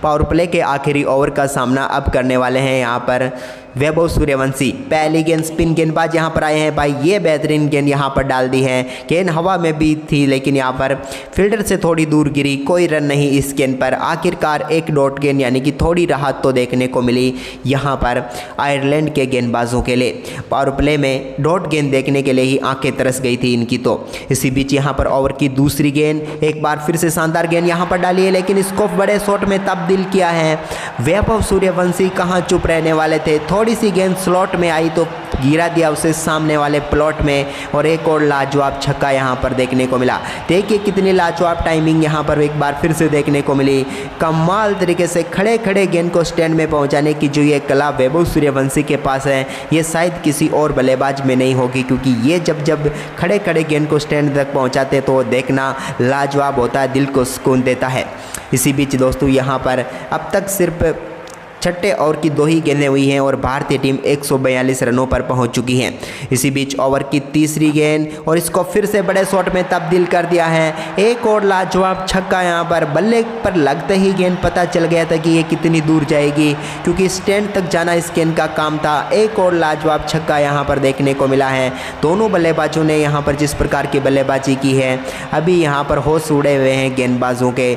पावर प्ले के आखिरी ओवर का सामना अब करने वाले हैं यहां पर वैभव सूर्यवंशी। पहली गेंद स्पिन गेंदबाज यहां पर आए हैं भाई, ये बेहतरीन गेंद यहां पर डाल दी है। गेंद हवा में भी थी लेकिन यहां पर फील्डर से थोड़ी दूर गिरी, कोई रन नहीं इस गेंद पर। आखिरकार एक डॉट गेंद यानी कि थोड़ी राहत तो देखने को मिली यहां पर आयरलैंड के गेंदबाजों के लिए। पावर प्ले में डॉट गेंद देखने के लिए ही आंखें तरस गई थी इनकी तो। इसी बीच यहां पर ओवर की दूसरी गेंद, एक बार फिर से शानदार गेंद यहां पर डाली है लेकिन इसको बड़े शॉट में तब्दील किया है। वैभव सूर्यवंशी कहां चुप रहने वाले थे, थोड़ी सी गेंद स्लॉट में आई तो गिरा दिया उसे सामने वाले प्लॉट में और एक और लाजवाब छक्का यहां पर देखने को मिला। देखिए कितनी लाजवाब टाइमिंग यहां पर एक बार फिर से देखने को मिली। कमाल तरीके से खड़े खड़े गेंद को स्टैंड में पहुंचाने की जो ये कला वैभव सूर्यवंशी के पास है, ये शायद किसी और बल्लेबाज में नहीं होगी, क्योंकि ये जब खड़े खड़े गेंद को स्टैंड तक पहुंचाते तो देखना लाजवाब होता है, दिल को सुकून देता है। इसी बीच दोस्तों यहाँ पर अब तक सिर्फ छठे ओवर की 2 ही गेंदें हुई हैं और भारतीय टीम 142 रनों पर पहुंच चुकी है। इसी बीच ओवर की तीसरी गेंद और इसको फिर से बड़े शॉट में तब्दील कर दिया है। एक और लाजवाब छक्का यहाँ पर बल्ले पर लगते ही गेंद पता चल गया था कि ये कितनी दूर जाएगी, क्योंकि स्टैंड तक जाना इस गेंद का काम था। एक और लाजवाब छक्का यहाँ पर देखने को मिला है। दोनों बल्लेबाजों ने यहाँ पर जिस प्रकार की बल्लेबाजी की है, अभी यहाँ पर होश उड़े हुए हैं गेंदबाजों के।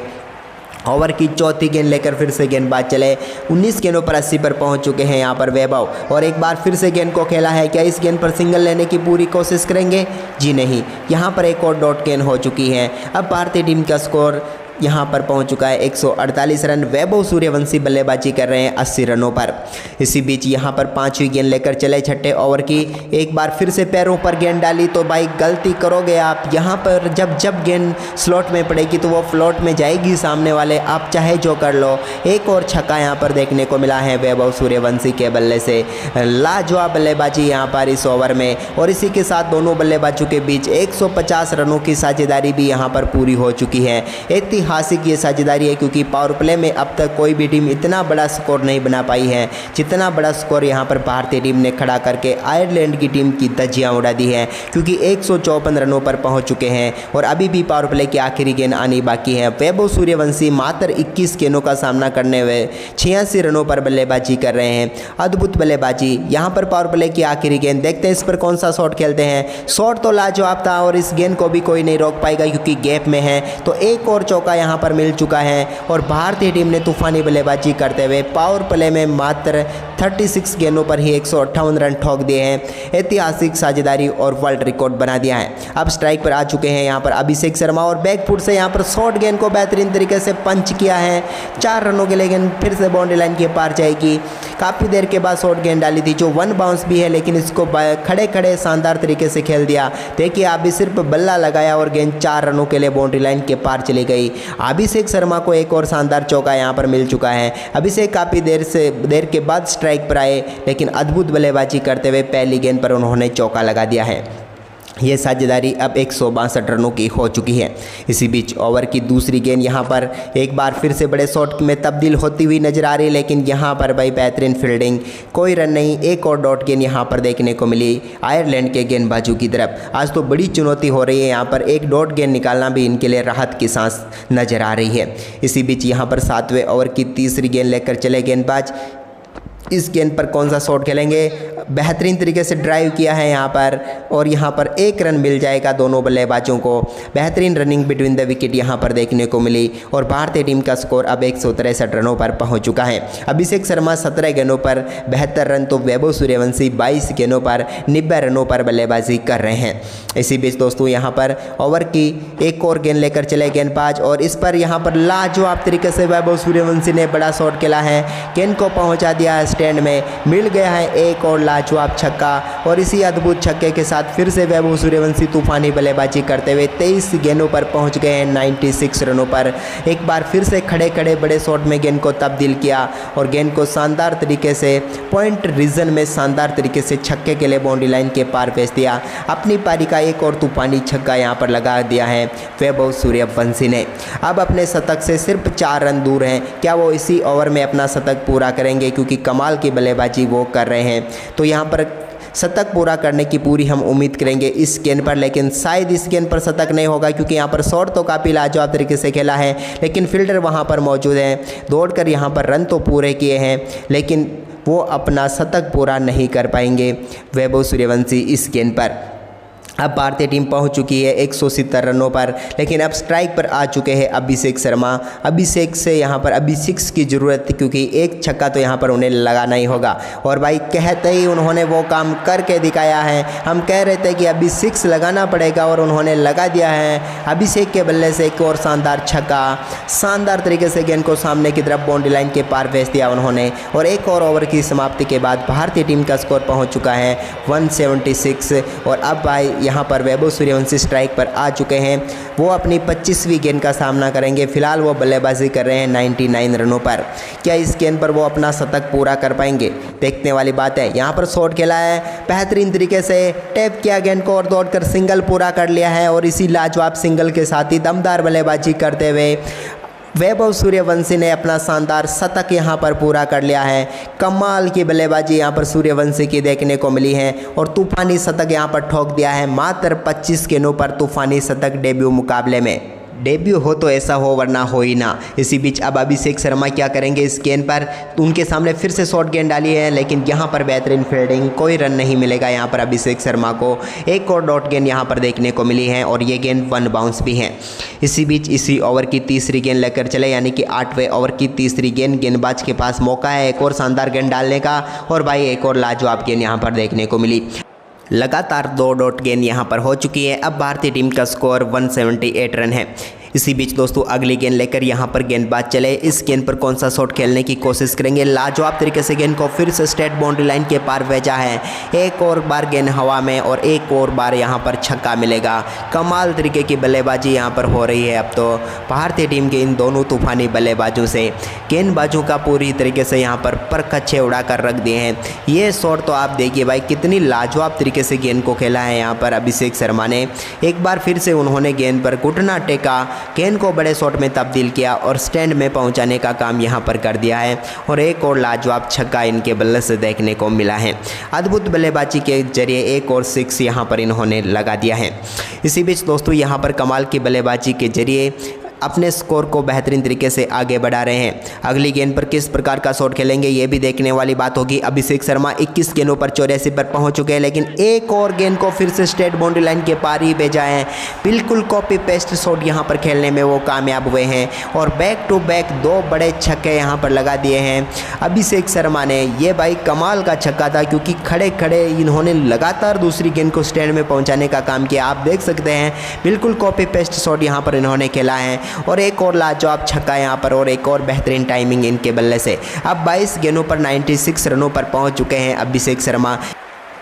ओवर की चौथी गेंद लेकर फिर से गेंदबाज चले। 19 गेंदों पर 80 पर पहुंच चुके हैं यहाँ पर वैभव, और एक बार फिर से गेंद को खेला है। क्या इस गेंद पर सिंगल लेने की पूरी कोशिश करेंगे? जी नहीं, यहाँ पर एक और डॉट गेंद हो चुकी है। अब भारतीय टीम का स्कोर यहाँ पर पहुँच चुका है 148 रन। वैभव सूर्यवंशी बल्लेबाजी कर रहे हैं 80 रनों पर। इसी बीच यहाँ पर 5वीं गेंद लेकर चले छठे ओवर की। एक बार फिर से पैरों पर गेंद डाली तो भाई गलती करोगे आप। यहाँ पर जब गेंद स्लॉट में पड़ेगी तो वो फ्लॉट में जाएगी सामने वाले, आप चाहे जो कर लो। एक और छक्का यहाँ पर देखने को मिला है वैभव सूर्यवंशी के बल्ले से। लाजवाब बल्लेबाजी यहाँ पर इस ओवर में, और इसी के साथ दोनों बल्लेबाजों के बीच 150 रनों की साझेदारी भी यहाँ पर पूरी हो चुकी है। ऐतिहासिक ये साझेदारी है, क्योंकि पावर प्ले में अब तक कोई भी टीम इतना बड़ा स्कोर नहीं बना पाई है जितना बड़ा स्कोर यहाँ पर भारतीय टीम ने खड़ा करके आयरलैंड की टीम की धज्जियां उड़ा दी है, क्योंकि 154 रनों पर पहुंच चुके हैं और अभी भी पावर प्ले की आखिरी गेंद आनी बाकी है। वैभव सूर्यवंशी मात्र 21 गेंदों का सामना करने हुए 86 रनों पर बल्लेबाजी कर रहे हैं। अद्भुत बल्लेबाजी यहाँ पर पावर प्ले की आखिरी गेंद। देखते हैं इस पर कौन सा शॉट खेलते हैं। शॉट तो लाजवाब था और इस गेंद को भी कोई नहीं रोक पाएगा, क्योंकि गैप में है। तो एक और चौका यहाँ पर मिल चुका है और भारतीय टीम ने तूफानी बल्लेबाजी करते हुए पावर प्ले में मात्र 36 गेंदों पर ही 158 रन ठोक दिए हैं। ऐतिहासिक साझेदारी और वर्ल्ड रिकॉर्ड बना दिया है। अब स्ट्राइक पर आ चुके हैं यहाँ पर अभिषेक शर्मा, और बैकफुट से यहाँ पर शॉर्ट गेंद को बेहतरीन तरीके से पंच किया है। 4 रनों के लिए गेंद फिर से बाउंड्री लाइन के पार जाएगी। काफ़ी देर के बाद शॉर्ट गेंद डाली थी जो 1 बाउंस भी है, लेकिन इसको खड़े खड़े शानदार तरीके से खेल दिया। देखिए अभी सिर्फ बल्ला लगाया और गेंद 4 रनों के लिए बाउंड्री लाइन के पार चली गई। अभिषेक शर्मा को एक और शानदार चौका यहाँ पर मिल चुका है। अभिषेक काफ़ी देर के बाद स्ट्राइक पर आए, लेकिन अद्भुत बल्लेबाजी करते हुए पहली गेंद पर उन्होंने चौका लगा दिया है। ये साझेदारी अब 162 रनों की हो चुकी है। इसी बीच ओवर की दूसरी गेंद यहाँ पर एक बार फिर से बड़े शॉट में तब्दील होती हुई नजर आ रही, लेकिन यहाँ पर भाई बेहतरीन फील्डिंग, कोई रन नहीं। एक और डॉट गेंद यहाँ पर देखने को मिली आयरलैंड के गेंदबाजों की तरफ। आज तो बड़ी चुनौती हो रही है यहाँ पर, एक डॉट गेंद निकालना भी इनके लिए राहत की सांस नजर आ रही है। इसी बीच यहाँ पर 7वें ओवर की तीसरी गेंद लेकर चले गेंदबाज। इस गेंद पर कौन सा शॉट खेलेंगे? बेहतरीन तरीके से ड्राइव किया है यहाँ पर, और यहाँ पर 1 रन मिल जाएगा दोनों बल्लेबाजों को। बेहतरीन रनिंग बिटवीन द विकेट यहाँ पर देखने को मिली, और भारतीय टीम का स्कोर अब 163 रनों पर पहुँच चुका है। अभिषेक शर्मा 17 गेंदों पर 72 रन, तो वैभव सूर्यवंशी 22 गेंदों पर 90 रनों पर बल्लेबाजी कर रहे हैं। इसी बीच दोस्तों यहाँ पर ओवर की एक और गेंद लेकर चले गेंदबाज, और इस पर यहाँ पर लाजवाब तरीके से वैभव सूर्यवंशी ने बड़ा शॉट खेला है। गेंद को पहुँचा दिया है स्टैंड में, मिल गया है एक और लाजवाब छक्का, और इसी अद्भुत छक्के के साथ फिर से वैभव सूर्यवंशी तूफानी बल्लेबाजी करते हुए 23 गेंदों पर पहुंच गए हैं 96 रनों पर। एक बार फिर से खड़े खड़े बड़े शॉट में गेंद को तब्दील किया और गेंद को शानदार तरीके से पॉइंट रीजन में शानदार तरीके से छक्के के लिए बाउंड्री लाइन के पार भेज दिया। अपनी पारी का एक और तूफानी छक्का यहाँ पर लगा दिया है वैभव सूर्यवंशी ने। अब अपने शतक से सिर्फ 4 रन दूर हैं। क्या वो इसी ओवर में अपना शतक पूरा करेंगे? क्योंकि कमाल की बल्लेबाजी वो कर रहे हैं, तो यहाँ पर शतक पूरा करने की पूरी हम उम्मीद करेंगे इस गेंद पर, लेकिन शायद इस गेंद पर शतक नहीं होगा, क्योंकि यहाँ पर शॉट तो काफ़ी लाजवाब तरीके से खेला है, लेकिन फील्डर वहाँ पर मौजूद है। दौड़कर यहाँ पर रन तो पूरे किए हैं, लेकिन वो अपना शतक पूरा नहीं कर पाएंगे वैभव सूर्यवंशी इस गेंद पर। अब भारतीय टीम पहुंच चुकी है 170 रनों पर, लेकिन अब स्ट्राइक पर आ चुके हैं अभिषेक शर्मा। अभिषेक से यहाँ पर अभी 6 की ज़रूरत थी, क्योंकि एक छक्का तो यहाँ पर उन्हें लगाना ही होगा, और भाई कहते ही उन्होंने वो काम करके दिखाया है। हम कह रहे थे कि अभी 6 लगाना पड़ेगा और उन्होंने लगा दिया है। अभिषेक के बल्ले से एक और शानदार छक्का, शानदार तरीके से गेंद को सामने की तरफ बाउंड्री लाइन के पार भेज दिया उन्होंने, और एक और ओवर की समाप्ति के बाद भारतीय टीम का स्कोर पहुँच चुका है 176। और अब भाई यहाँ पर वैभव सूर्यवंशी स्ट्राइक पर आ चुके हैं। वो अपनी 25वीं गेंद का सामना करेंगे। फिलहाल वो बल्लेबाजी कर रहे हैं 99 रनों पर। क्या इस गेंद पर वो अपना शतक पूरा कर पाएंगे? देखने वाली बात है। यहाँ पर शॉट खेला है, बेहतरीन तरीके से टैप किया गेंद को और दौड़कर सिंगल पूरा कर लिया है, और इसी लाजवाब सिंगल के साथ ही दमदार बल्लेबाजी करते हुए वैभव सूर्यवंशी ने अपना शानदार शतक यहां पर पूरा कर लिया है। कमाल की बल्लेबाजी यहां पर सूर्यवंशी की देखने को मिली है और तूफानी शतक यहां पर ठोक दिया है। मात्र 25 गेंदों पर तूफानी शतक डेब्यू मुकाबले में। डेब्यू हो तो ऐसा हो वरना हो ही ना। इसी बीच अब अभिषेक शर्मा क्या करेंगे इस गेंद पर, तो उनके सामने फिर से शॉर्ट गेंद डाली है, लेकिन यहाँ पर बेहतरीन फील्डिंग, कोई रन नहीं मिलेगा यहाँ पर अभिषेक शर्मा को। एक और डॉट गेंद यहाँ पर देखने को मिली है और ये गेंद 1 बाउंस भी है। इसी बीच इसी ओवर की तीसरी गेंद लेकर चले, यानी कि 8वें ओवर की तीसरी गेंद। गेंदबाज के पास मौका है एक और शानदार गेंद डालने का और भाई एक और लाजवाब गेंद यहाँ पर देखने को मिली। लगातार 2 डॉट गेंद यहाँ पर हो चुकी है। अब भारतीय टीम का स्कोर 178 रन है। इसी बीच दोस्तों अगली गेंद लेकर यहाँ पर गेंदबाज चले। इस गेंद पर कौन सा शॉट खेलने की कोशिश करेंगे। लाजवाब तरीके से गेंद को फिर से स्ट्रेट बाउंड्री लाइन के पार भेजा है। एक और बार गेंद हवा में और एक और बार यहाँ पर छक्का मिलेगा। कमाल तरीके की बल्लेबाजी यहाँ पर हो रही है अब तो भारतीय टीम के इन दोनों तूफानी बल्लेबाजों से। गेंदबाजों का पूरी तरीके से यहाँ पर परखच्चे उड़ा कर रख दिए हैं। ये शॉट तो आप देखिए भाई कितनी लाजवाब तरीके से गेंद को खेला है यहाँ पर अभिषेक शर्मा ने। एक बार फिर से उन्होंने गेंद पर घुटना टेका, गेंद को बड़े शॉट में तब्दील किया और स्टैंड में पहुंचाने का काम यहां पर कर दिया है और एक और लाजवाब छक्का इनके बल्ले से देखने को मिला है। अद्भुत बल्लेबाजी के जरिए एक और 6 यहां पर इन्होंने लगा दिया है। इसी बीच दोस्तों यहां पर कमाल की बल्लेबाजी के जरिए अपने स्कोर को बेहतरीन तरीके से आगे बढ़ा रहे हैं। अगली गेंद पर किस प्रकार का शॉट खेलेंगे ये भी देखने वाली बात होगी। अभिषेक शर्मा 21 गेंदों पर 84 पर पहुंच चुके हैं, लेकिन एक और गेंद को फिर से स्ट्रेट बाउंड्री लाइन के पार ही भेजा है। बिल्कुल कॉपी पेस्ट शॉट यहां पर खेलने में वो कामयाब हुए हैं और बैक टू बैक 2 बड़े छक्के यहां पर लगा दिए हैं अभिषेक शर्मा ने। ये भाई कमाल का छक्का था क्योंकि खड़े खड़े इन्होंने लगातार दूसरी गेंद को स्टैंड में पहुँचाने का काम किया। आप देख सकते हैं बिल्कुल कॉपी पेस्ट शॉट यहाँ पर इन्होंने खेला है और एक और लाजवाब छक्का यहाँ पर और एक और बेहतरीन टाइमिंग इनके बल्ले से। अब 22 गेंदों पर 96 रनों पर पहुंच चुके हैं अभिषेक शर्मा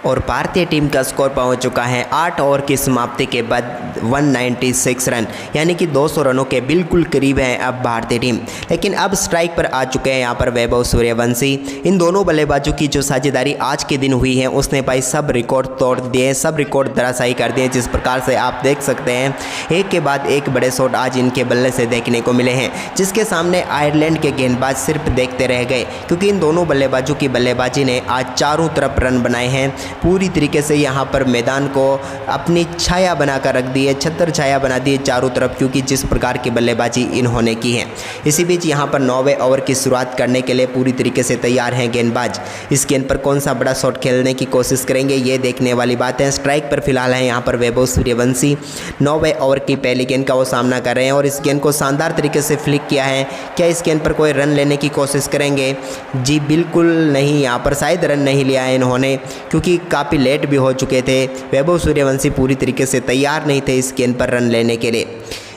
और भारतीय टीम का स्कोर पहुंच चुका है 8 ओवर की समाप्ति के बाद 196 रन, यानी कि 200 रनों के बिल्कुल करीब है अब भारतीय टीम। लेकिन अब स्ट्राइक पर आ चुके हैं यहाँ पर वैभव सूर्यवंशी। इन दोनों बल्लेबाजों की जो साझेदारी आज के दिन हुई है उसने भाई सब रिकॉर्ड तोड़ दिए, सब रिकॉर्ड धराशायी कर दिए। जिस प्रकार से आप देख सकते हैं एक के बाद एक बड़े शॉट आज इनके बल्ले से देखने को मिले हैं, जिसके सामने आयरलैंड के गेंदबाज सिर्फ देखते रह गए क्योंकि इन दोनों बल्लेबाजों की बल्लेबाजी ने आज चारों तरफ रन बनाए हैं। पूरी तरीके से यहाँ पर मैदान को अपनी छाया बनाकर रख दी है, छत्र छाया बना दी है चारों तरफ, क्योंकि जिस प्रकार की बल्लेबाजी इन्होंने की है। इसी बीच यहाँ पर 9वें ओवर की शुरुआत करने के लिए पूरी तरीके से तैयार हैं गेंदबाज। इस गेंद पर कौन सा बड़ा शॉट खेलने की कोशिश करेंगे ये देखने वाली बात है। स्ट्राइक पर फिलहाल है यहाँ पर वैभव सूर्यवंशी। 9वें ओवर की पहली गेंद का वो सामना कर रहे हैं और इस गेंद को शानदार तरीके से फ्लिक किया है। क्या इस गेंद पर कोई रन लेने की कोशिश करेंगे? जी बिल्कुल नहीं, यहाँ पर शायद रन नहीं लिया है इन्होंने क्योंकि काफ़ी लेट भी हो चुके थे। वैभव सूर्यवंशी पूरी तरीके से तैयार नहीं थे इस गेंद पर रन लेने के लिए।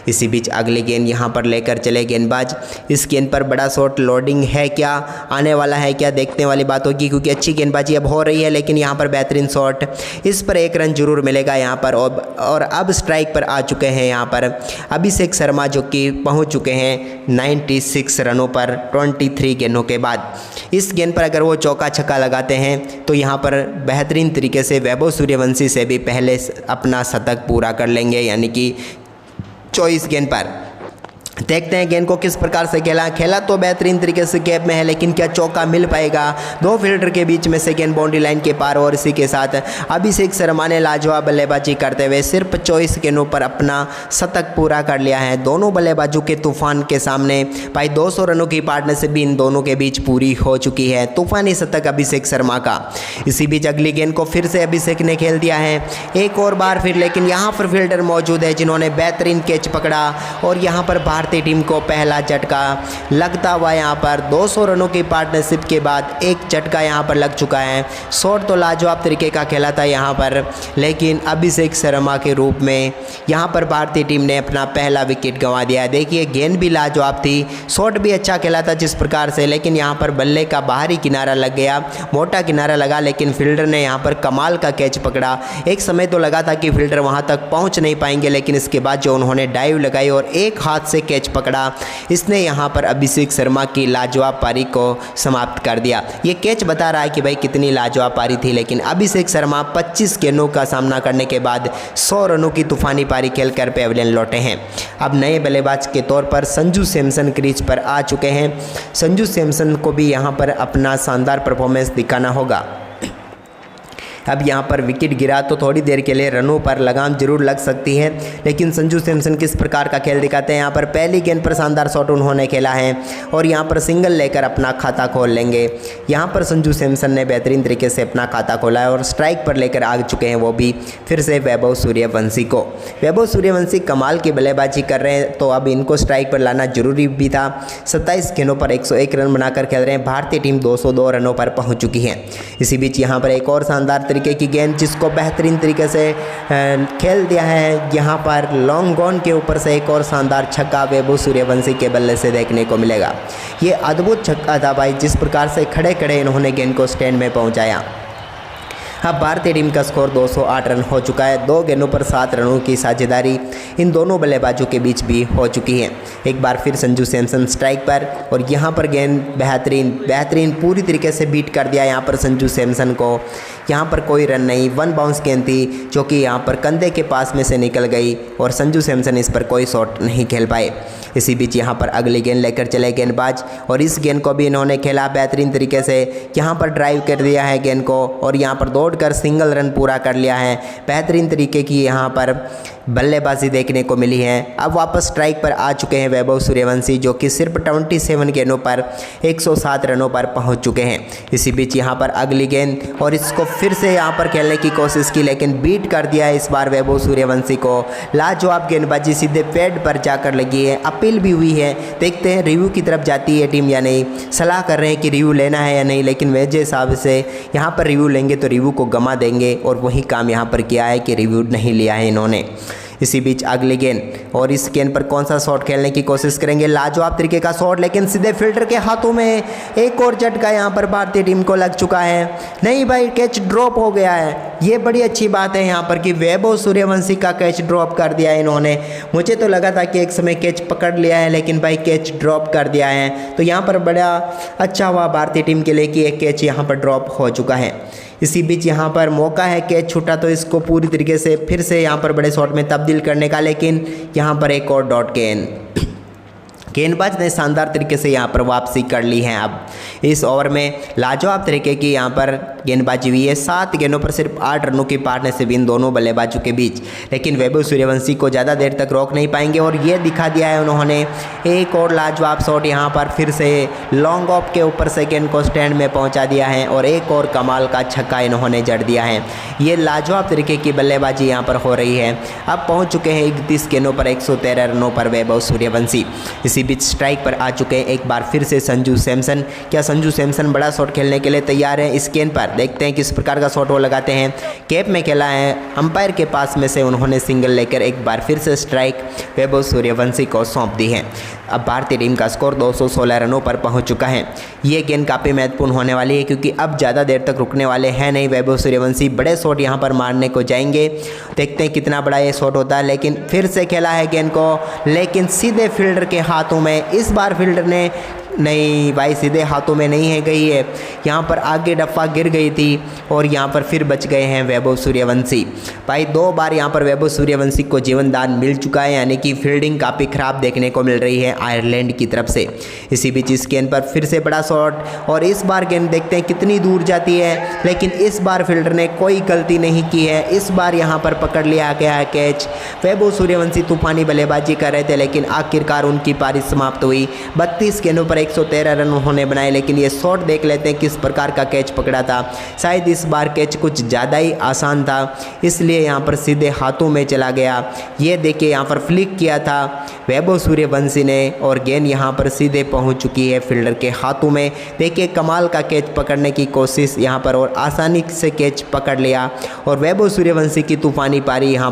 इसी बीच अगली गेंद यहाँ पर लेकर चले गेंदबाज। इस गेंद पर बड़ा शॉट लोडिंग है क्या, आने वाला है क्या, देखने वाली बात होगी क्योंकि अच्छी गेंदबाजी अब हो रही है। लेकिन यहाँ पर बेहतरीन शॉट, इस पर 1 रन जरूर मिलेगा यहाँ पर। और अब स्ट्राइक पर आ चुके हैं यहाँ पर अभिषेक शर्मा जो कि पहुँच चुके हैं 96 रनों पर 23 गेंदों के बाद। इस गेंद पर अगर वो चौका छक्का लगाते हैं तो यहाँ पर बेहतरीन तरीके से वैभव सूर्यवंशी से भी पहले अपना शतक पूरा कर लेंगे, यानी कि 24 गेंद पर। देखते हैं गेंद को किस प्रकार से खेला तो बेहतरीन तरीके से गैप में है, लेकिन क्या चौका मिल पाएगा? 2 फील्डर के बीच में से गेंद बाउंड्री लाइन के पार और इसी के साथ अभिषेक शर्मा ने लाजवाब बल्लेबाजी करते हुए सिर्फ 24 गेंदों पर अपना शतक पूरा कर लिया है। दोनों बल्लेबाजों के तूफान के सामने भाई 200 रनों की पार्टनरशिप भी इन दोनों के बीच पूरी हो चुकी है। तूफानी शतक अभिषेक शर्मा का। इसी बीच अगली गेंद को फिर से अभिषेक ने खेल दिया है एक और बार फिर, लेकिन यहाँ पर फील्डर मौजूद है जिन्होंने बेहतरीन कैच पकड़ा और यहाँ पर भारतीय टीम को पहला झटका लगता हुआ यहाँ पर 200 रनों की पार्टनरशिप के बाद एक झटका यहाँ पर लग चुका है। शॉट तो लाजवाब तरीके का खेला था यहाँ पर, लेकिन अभिषेक शर्मा के रूप में यहाँ पर भारतीय टीम ने अपना पहला विकेट गंवा दिया। देखिए गेंद भी लाजवाब थी, शॉट भी अच्छा खेला था जिस प्रकार से, लेकिन यहाँ पर बल्ले का बाहरी किनारा लग गया, मोटा किनारा लगा, लेकिन फील्डर ने यहाँ पर कमाल का कैच पकड़ा। एक समय तो लगा था कि फील्डर वहाँ तक पहुँच नहीं पाएंगे, लेकिन इसके बाद जो उन्होंने डाइव लगाई और एक हाथ से कैच पकड़ा, इसने यहाँ पर अभिषेक शर्मा की लाजवाब पारी को समाप्त कर दिया। ये कैच बता रहा है कि भाई कितनी लाजवाब पारी थी, लेकिन अभिषेक शर्मा 25 गेंदों का सामना करने के बाद 100 रनों की तूफानी पारी खेलकर पेविलियन लौटे हैं। अब नए बल्लेबाज के तौर पर संजू सैमसन क्रीज पर आ चुके हैं। संजू सैमसन को भी यहाँ पर अपना शानदार परफॉर्मेंस दिखाना होगा। अब यहाँ पर विकेट गिरा तो थोड़ी देर के लिए रनों पर लगाम जरूर लग सकती है, लेकिन संजू सैमसन किस प्रकार का खेल दिखाते हैं। यहाँ पर पहली गेंद पर शानदार शॉट उन्होंने खेला है और यहाँ पर सिंगल लेकर अपना खाता खोल लेंगे। यहाँ पर संजू सैमसन ने बेहतरीन तरीके से अपना खाता खोला है और स्ट्राइक पर लेकर आ चुके हैं वो भी फिर से वैभव सूर्यवंशी को। वैभव सूर्यवंशी कमाल की बल्लेबाजी कर रहे हैं, तो अब इनको स्ट्राइक पर लाना जरूरी भी था। 27 गेंदों पर 101 रन बनाकर खेल रहे हैं। भारतीय टीम 202 रनों पर पहुँच चुकी है। इसी बीच यहाँ पर एक और शानदार तरीके की गेंद जिसको बेहतरीन तरीके से खेल दिया है। यहाँ पर लॉन्ग गॉन के ऊपर से एक और शानदार छक्का वैभव सूर्यवंशी के बल्ले से देखने को मिलेगा। ये अद्भुत छक्का था भाई, जिस प्रकार से खड़े खड़े इन्होंने गेंद को स्टैंड में पहुंचाया। अब भारतीय टीम का स्कोर 208 रन हो चुका है। 2 गेंदों पर 7 रनों की साझेदारी इन दोनों बल्लेबाजों के बीच भी हो चुकी है। एक बार फिर संजू सैमसन स्ट्राइक पर और यहाँ पर गेंद बेहतरीन पूरी तरीके से बीट कर दिया यहाँ पर संजू सैमसन को। यहाँ पर कोई रन नहीं, 1 बाउंस गेंद थी जो कि यहाँ पर कंधे के पास में से निकल गई और संजू सैमसन इस पर कोई शॉट नहीं खेल पाए। इसी बीच यहाँ पर अगली गेंद लेकर चले गेंदबाज और इस गेंद को भी इन्होंने खेला बेहतरीन तरीके से। यहाँ पर ड्राइव कर दिया है गेंद को और यहाँ पर दौड़कर सिंगल रन पूरा कर लिया है। बेहतरीन तरीके की यहाँ पर बल्लेबाजी देखने को मिली है। अब वापस स्ट्राइक पर आ चुके हैं वैभव सूर्यवंशी, जो कि सिर्फ 27 गेंदों पर 107 रनों पर पहुंच चुके हैं। इसी बीच यहाँ पर अगली गेंद और इसको फिर से यहाँ पर खेलने की कोशिश की, लेकिन बीट कर दिया है इस बार वैभव सूर्यवंशी को। लाजवाब गेंदबाजी सीधे पैड पर जाकर लगी है। अपील भी हुई है, देखते हैं रिव्यू की तरफ जाती है टीम या नहीं। सलाह कर रहे हैं कि रिव्यू लेना है या नहीं, लेकिन मेरे हिसाब से यहाँ पर रिव्यू लेंगे तो रिव्यू को गमा देंगे और वही काम यहाँ पर किया है कि रिव्यू नहीं लिया है इन्होंने। इसी बीच अगली गेंद और इस गेंद पर कौन सा शॉट खेलने की कोशिश करेंगे। लाजवाब तरीके का शॉट, लेकिन सीधे फील्डर के हाथों में एक और झटका यहाँ पर भारतीय टीम को लग चुका है। नहीं भाई, कैच ड्रॉप हो गया है। ये बड़ी अच्छी बात है यहाँ पर कि वैभव सूर्यवंशी का कैच ड्रॉप कर दिया है इन्होंने। मुझे तो लगा था कि एक समय कैच पकड़ लिया है, लेकिन भाई कैच ड्रॉप कर दिया है। तो यहाँ पर बड़ा अच्छा हुआ भारतीय टीम के लिए कि एक कैच यहाँ पर ड्रॉप हो चुका है। इसी बीच यहाँ पर मौका है, कैच छूटा तो इसको पूरी तरीके से फिर से यहाँ पर बड़े शॉट में तब्दील करने का, लेकिन यहाँ पर एक और डॉट गेंदबाज ने शानदार तरीके से यहाँ पर वापसी कर ली है। अब इस ओवर में लाजवाब तरीके की यहाँ पर गेंदबाजी हुई है। 7 गेंदों पर सिर्फ 8 रनों की पार्टनरशिप इन दोनों बल्लेबाजों के बीच, लेकिन वैभव सूर्यवंशी को ज़्यादा देर तक रोक नहीं पाएंगे और ये दिखा दिया है उन्होंने। एक और लाजवाब शॉट यहाँ पर फिर से लॉन्ग ऑफ के ऊपर से गेंद को स्टैंड में पहुँचा दिया है और एक और कमाल का छक्का इन्होंने जड़ दिया है। ये लाजवाब तरीके की बल्लेबाजी यहाँ पर हो रही है। अब पहुँच चुके हैं 31 गेंदों पर 113 रनों पर वैभव सूर्यवंशी। इसी बीच स्ट्राइक पर आ चुके हैं एक बार फिर से संजू सैमसन। क्या संजू सैमसन बड़ा शॉट खेलने के लिए तैयार है? इस गेंद पर देखते हैं किस प्रकार का शॉट वो लगाते हैं। कैप में खेला है, अंपायर के पास में से उन्होंने सिंगल लेकर एक बार फिर से स्ट्राइक वैभव सूर्यवंशी को सौंप दी है। अब भारतीय टीम का स्कोर 216 रनों पर पहुंच चुका है। ये गेंद काफ़ी महत्वपूर्ण होने वाली है क्योंकि अब ज़्यादा देर तक रुकने वाले हैं नहीं वैभव सूर्यवंशी। बड़े शॉट यहाँ पर मारने को जाएंगे, देखते हैं कितना बड़ा ये शॉट होता है। लेकिन फिर से खेला है गेंद को, लेकिन सीधे फील्डर के हाथों में। इस बार फील्डर ने नहीं भाई, सीधे हाथों में नहीं है गई है, यहाँ पर आगे डफा गिर गई थी और यहाँ पर फिर बच गए हैं वैभव सूर्यवंशी। भाई 2 बार यहाँ पर वैभव सूर्यवंशी को जीवन दान मिल चुका है, यानी कि फील्डिंग काफ़ी ख़राब देखने को मिल रही है आयरलैंड की तरफ से। इसी बीच इस गेंद पर फिर से बड़ा शॉट और इस बार गेंद देखते हैं कितनी दूर जाती है, लेकिन इस बार फील्डर ने कोई गलती नहीं की है। इस बार यहाँ पर पकड़ लिया गया है कैच। वैभव सूर्यवंशी तूफानी बल्लेबाजी कर रहे थे, लेकिन आखिरकार उनकी पारी समाप्त हुई। 32 गेंदों पर 113 रन उन्होंने बनाए, लेकिन ये शॉट देख लेते हैं किस प्रकार का कैच पकड़ा था। शायद इस बार कैच कुछ ज़्यादा ही आसान था, इसलिए यहाँ पर सीधे हाथों में चला गया। ये देखिए यहाँ पर फ्लिक किया था वैभव सूर्यवंशी ने और गेंद यहाँ पर सीधे पहुँच चुकी है फील्डर के हाथों में। देखिए कमाल का कैच पकड़ने की कोशिश यहाँ पर और आसानी से कैच पकड़ लिया और वैभव सूर्यवंशी की तूफानी पारी यहाँ